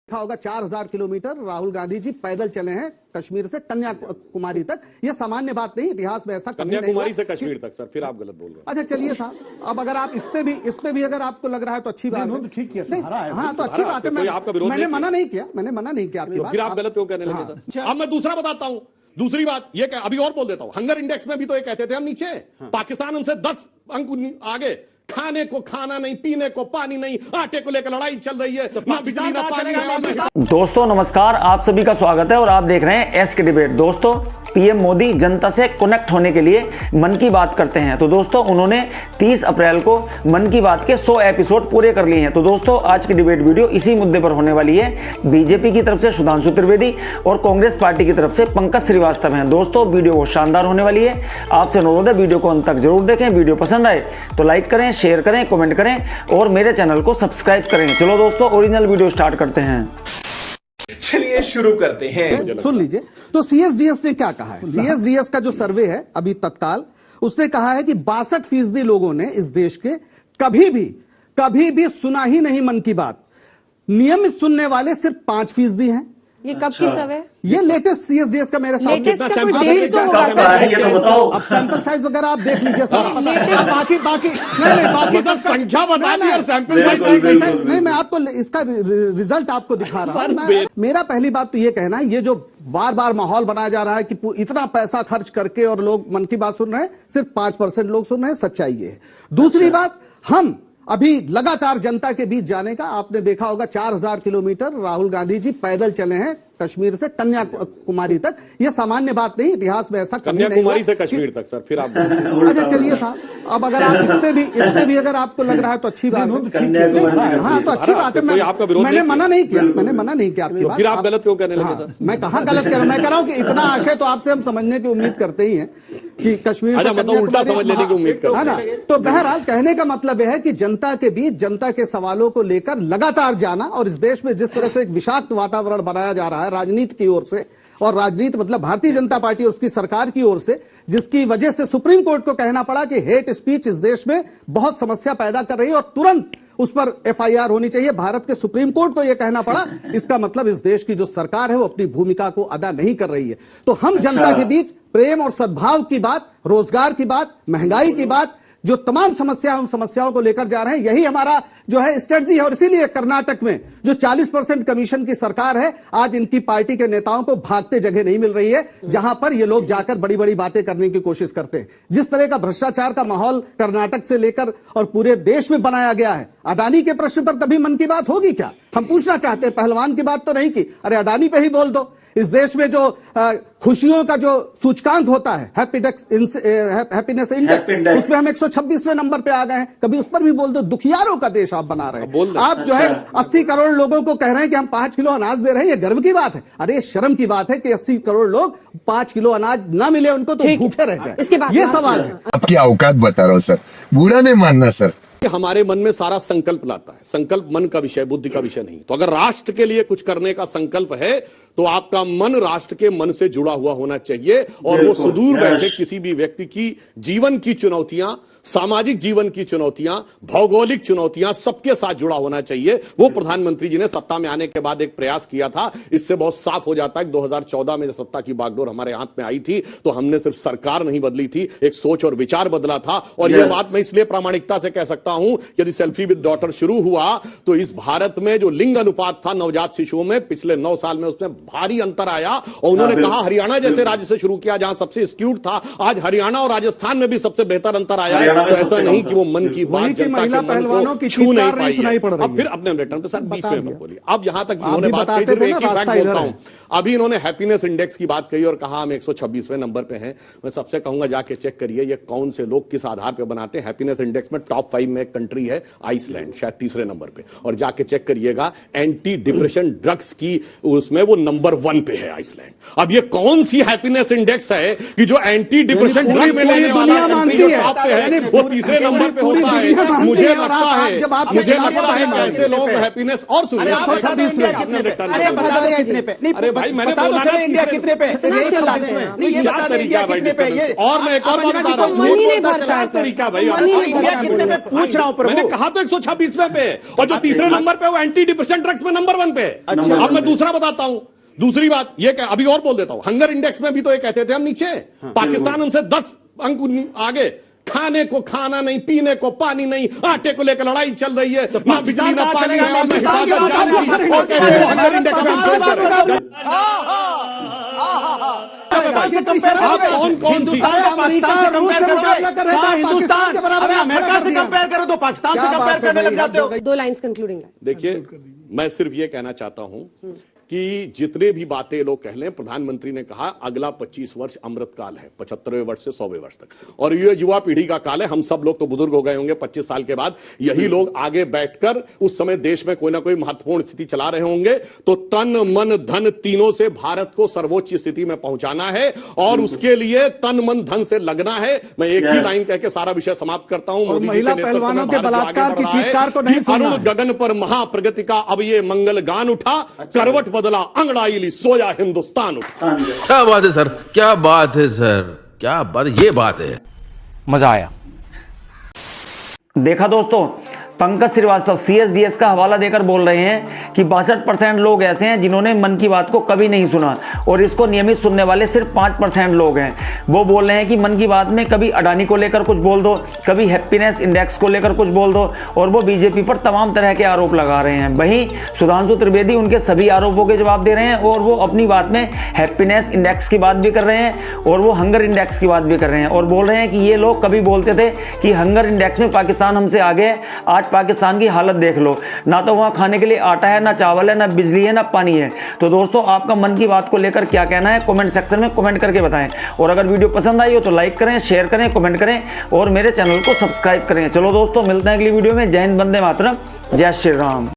देखा होगा 4000 किलोमीटर राहुल गांधी जी पैदल चले हैं कश्मीर से कन्याकुमारी तक। यह सामान्य बात नहीं, इतिहास में ऐसा कन्याकुमारी से कश्मीर तक। सर फिर आप गलत बोल रहे हैं। अच्छा चलिए साहब, अब अगर आप इस पे भी अगर आपको लग रहा है तो अच्छी बात है। ठीक किया, हाँ तो अच्छी बात है। मैंने मना नहीं किया, मैंने मना नहीं किया आपकी बात। फिर आप गलत क्यों कहने लगे सर? अब मैं दूसरा बताता हूं। दूसरी बात ये अभी और बोल देता हूं। हंगर इंडेक्स में भी तो ये कहते थे हम नीचे, पाकिस्तान हमसे 10 अंक आगे। खाने को खाना नहीं, पीने को पानी नहीं, आटे को लेकर लड़ाई चल रही है, ना बिजली ना पानी। दोस्तों नमस्कार, आप सभी का स्वागत है और आप देख रहे हैं एस के डिबेट। दोस्तों पीएम मोदी जनता से कनेक्ट होने के लिए मन की बात करते हैं। तो दोस्तों उन्होंने 30 अप्रैल को मन की बात के 100 एपिसोड पूरे कर लिए हैं। तो दोस्तों आज की डिबेट वीडियो इसी मुद्दे पर होने वाली है। बीजेपी की तरफ से सुधांशु त्रिवेदी और कांग्रेस पार्टी की तरफ से पंकज श्रीवास्तव हैं। दोस्तों वीडियो बहुत शानदार होने वाली है, आपसे अनुरोध है वीडियो को अंत तक जरूर देखें। वीडियो पसंद आए तो लाइक करें, शेयर करें, कमेंट करें और मेरे चैनल को सब्सक्राइब करें। चलो दोस्तों ओरिजिनल वीडियो स्टार्ट करते हैं। चलिए शुरू करते हैं। सुन लीजिए, तो सीएसडीएस ने क्या कहा है। सीएसडीएस का जो सर्वे है अभी तत्काल, उसने कहा है कि 62% लोगों ने इस देश के कभी भी सुना ही नहीं मन की बात। नियमित सुनने वाले सिर्फ 5% हैं। ये कब की सर्वे? ये लेटेस्ट सीएसडीएस का मेरे साथ लेटेस्ट का कोई आप डेट तो होगा सर। अब सैंपल साइज वगैरह आप देख लीजिए सर। बाकी नहीं मतलब संख्या बता दी और सैंपल साइज नहीं, मैं आपको इसका रिजल्ट आपको दिखा रहा हूं। मेरा पहली बात तो ये कहना है, ये जो बार बार माहौल बनाया जा रहा है कि इतना पैसा खर्च करके और लोग मन की बात सुन रहे हैं, सिर्फ 5% लोग सुन रहे हैं, सच्चाई ये है। दूसरी बात, हम अभी लगातार जनता के बीच जाने का आपने देखा होगा 4000 किलोमीटर राहुल गांधी जी पैदल चले हैं कश्मीर से कन्याकुमारी तक। यह सामान्य बात नहीं, इतिहास में ऐसा कन्याकुमारी से कश्मीर तक। सर फिर आप अच्छा चलिए साहब, अब अगर आप इस पे भी अगर आपको लग रहा है तो अच्छी बात है। हाँ तो अच्छी बात है। मैंने मना नहीं किया आपकी बात। फिर आप गलत क्यों कहने लगे सर? मैं कहाँ गलत कह रहा हूँ? मैं कह रहा हूँ कि इतना आशय तो आपसे हम समझने की उम्मीद करते ही हैं कि कश्मीर मतलब उल्टा समझ लेने की उम्मीद करते हैं ना। तो बहरहाल कहने का मतलब यह है कि जनता के बीच जनता के सवालों को लेकर लगातार जाना, और इस देश में जिस तरह से एक विषाक्त वातावरण बनाया जा रहा है राजनीति की ओर से, और राजनीति मतलब भारतीय जनता पार्टी और उसकी सरकार की ओर से, जिसकी वजह से सुप्रीम कोर्ट को कहना पड़ा कि हेट स्पीच इस देश में बहुत समस्या पैदा कर रही है और तुरंत उस पर एफआईआर होनी चाहिए। भारत के सुप्रीम कोर्ट को यह कहना पड़ा। इसका मतलब इस देश की जो सरकार है वो अपनी भूमिका को अदा नहीं कर रही है। तो हम जनता के बीच प्रेम और सद्भाव की बात, रोजगार की बात, महंगाई की बात, जो तमाम समस्या उन समस्याओं को लेकर जा रहे हैं, यही हमारा जो है स्ट्रेटजी है। और इसीलिए कर्नाटक में जो 40% कमीशन की सरकार है, आज इनकी पार्टी के नेताओं को भागते जगह नहीं मिल रही है, जहां पर ये लोग जाकर बड़ी बड़ी बातें करने की कोशिश करते हैं। जिस तरह का भ्रष्टाचार का माहौल कर्नाटक से लेकर और पूरे देश में बनाया गया है, अडानी के प्रश्न पर कभी मन की बात होगी क्या? हम पूछना चाहते हैं। पहलवान की बात तो नहीं की, अरे अडानी पे ही बोल दो। इस देश में जो खुशियों का जो सूचकांक होता है, हैप्पीनेस इंडेक्स, उसमें हम 126वें नंबर पे आ गए हैं। कभी उस पर भी बोल दो। दुखियारों का देश आप बना रहे हैं। आप जो है 80 करोड़ लोगों को कह रहे हैं कि हम 5 किलो अनाज दे रहे हैं। ये गर्व की बात है? अरे शर्म की बात है कि 80 करोड़ लोग 5 किलो अनाज ना मिले उनको तो भूखे रह जाए। ये सवाल है। आपकी औकात बता रहा हूं सर, बुरा नहीं मानना सर। हमारे मन में सारा संकल्प लाता है। संकल्प मन का विषय, बुद्धि का विषय नहीं। तो अगर राष्ट्र के लिए कुछ करने का संकल्प है तो आपका मन राष्ट्र के मन से जुड़ा हुआ होना चाहिए, और वो सुदूर बैठे किसी भी व्यक्ति की जीवन की चुनौतियां, सामाजिक जीवन की चुनौतियां, भौगोलिक चुनौतियां, सबके साथ जुड़ा होना चाहिए। वो प्रधानमंत्री जी ने सत्ता में आने के बाद एक प्रयास किया था। इससे बहुत साफ हो जाता है कि 2014 में जब सत्ता की बागडोर हमारे हाथ में आई थी तो हमने सिर्फ सरकार नहीं बदली थी, एक सोच और विचार बदला था। और यह बात मैं इसलिए प्रामाणिकता से कह सकता हूं, यदि सेल्फी विद डॉटर शुरू हुआ तो इस भारत में जो लिंग अनुपात था नवजात शिशुओं में पिछले 9 साल में, उसमें भारी अंतर आया। और उन्होंने कहा हरियाणा जैसे राज्य से शुरू किया जहां सबसे स्क्यूड था, आज हरियाणा और राजस्थान में भी सबसे बेहतर अंतर आया है। तो ऐसा नहीं कि वो मन की बात महिला पहलवानों की छू नहीं पाई है। अब फिर अपने रिटर्न पे सर 20 मिनट बोलिए। अब यहां तक इन्होंने बात कही, एक ही फैक्ट बोलता हूं। अभी इन्होंने हैप्पीनेस इंडेक्स की बात कही और कहा हम 126वें नंबर पे हैं। मैं सबसे कहूंगा जाके चेक करिए ये कौन से लोग किस आधार पे बनाते हैं। हैप्पीनेस इंडेक्स में टॉप 5 में एक कंट्री है आइसलैंड, शायद 3रे नंबर पे। और जाके चेक करिएगा एंटी डिप्रेशन ड्रग्स की, उसमें वो नंबर 1 पे है आइसलैंड। अब ये कौन सी हैप्पीनेस इंडेक्स है कि जो एंटी डिप्रेशन ड्रग में लेने वाला कंट्री जो टॉप पे है वो 3रे नंबर पे होता है? मुझे लगता है ऐसे लोग हैप्पीनेस और सुनिए। अरे भाई मैंने बोला ना इंडिया कितने पे, क्या तरीका भाई डिस्कशन। और मैं एक और बात बता रहा हूँ, क्या तरीका भाई, पूछ रहा हूं प्रभु। मैंने कहा तो 126वें पे है, और जो तीसरे नंबर पे वो एंटी डिप्रेशन ड्रग्स में नंबर 1 पे है। अब मैं दूसरा बताता हूं। दूसरी बात ये अभी और बोल देता हूं, हंगर इंडेक्स में भी तो ये कहते थे हम नीचे, पाकिस्तान हमसे 10 अंक आगे। खाने को खाना नहीं, पीने को पानी नहीं, आटे को लेकर लड़ाई चल रही है, ना बिजली ना पानी है, और ना हिफाजत जारी, और कहते हैं हंगर इंडेक्स में हमसे आप कौन सी हिंदुस्तान अमेरिका से कंपेयर करो तो पाकिस्तान से कंपेयर करने लग जाते हो। 2 लाइन्स कंक्लूडिंग। देखिए, मैं सिर्फ ये कहना चाहता हूं कि जितने भी बातें लोग कह लें, प्रधानमंत्री ने कहा अगला 25 वर्ष अमृत काल है, 75वें वर्ष से 100वें वर्ष तक, और ये युवा पीढ़ी का काल है। हम सब लोग तो बुजुर्ग हो गए होंगे 25 साल के बाद, यही लोग आगे बैठकर उस समय देश में कोई ना कोई महत्वपूर्ण स्थिति चला रहे होंगे। तो तन मन धन तीनों से भारत को सर्वोच्च स्थिति में पहुंचाना है, और उसके लिए तन मन धन से लगना है। मैं एक ही लाइन कह के सारा विषय समाप्त करता हूं। मोदी जी महिला के नेतृत्व में पहलवानों के भारत जो आगे बलात्कार बढ़ की रहा है, चीत्कार को नहीं कि सुनना। अरुण गगन पर महाप्रगति का अब ये मंगल गान उठा, करवट बदला अंगड़ाई ली, सोया हिंदुस्तान उठा। क्या बात है सर, क्या बात है सर, क्या बात, ये बात है। मजा आया। देखा दोस्तों, पंकज श्रीवास्तव सीएसडीएस का हवाला देकर बोल रहे हैं कि 62% लोग ऐसे हैं जिन्होंने मन की बात को कभी नहीं सुना, और इसको नियमित सुनने वाले सिर्फ 5% लोग हैं। वो बोल रहे हैं कि मन की बात में कभी अडानी को लेकर कुछ बोल दो, कभी हैप्पीनेस इंडेक्स को लेकर कुछ बोल दो, और वो बीजेपी पर तमाम तरह के आरोप लगा रहे हैं। वहीं सुधांशु त्रिवेदी उनके सभी आरोपों के जवाब दे रहे हैं, और वो अपनी बात में हैप्पीनेस इंडेक्स की बात भी कर रहे हैं, और वो हंगर इंडेक्स की बात भी कर रहे हैं, और बोल रहे हैं कि ये लोग कभी बोलते थे कि हंगर इंडेक्स में पाकिस्तान हमसे आगे है, आज पाकिस्तान की हालत देख लो, ना तो वहां खाने के लिए आटा है, ना चावल है, ना बिजली है, ना पानी है। तो दोस्तों, आपका मन की बात को लेकर क्या कहना है, कमेंट सेक्शन में कमेंट करके बताएं, और अगर वीडियो पसंद आई हो तो लाइक करें, शेयर करें, कमेंट करें, और मेरे चैनल को सब्सक्राइब करें। चलो दोस्तों, मिलते हैं अगली वीडियो में। जय हिंद, वंदे मातरम, जय श्री राम।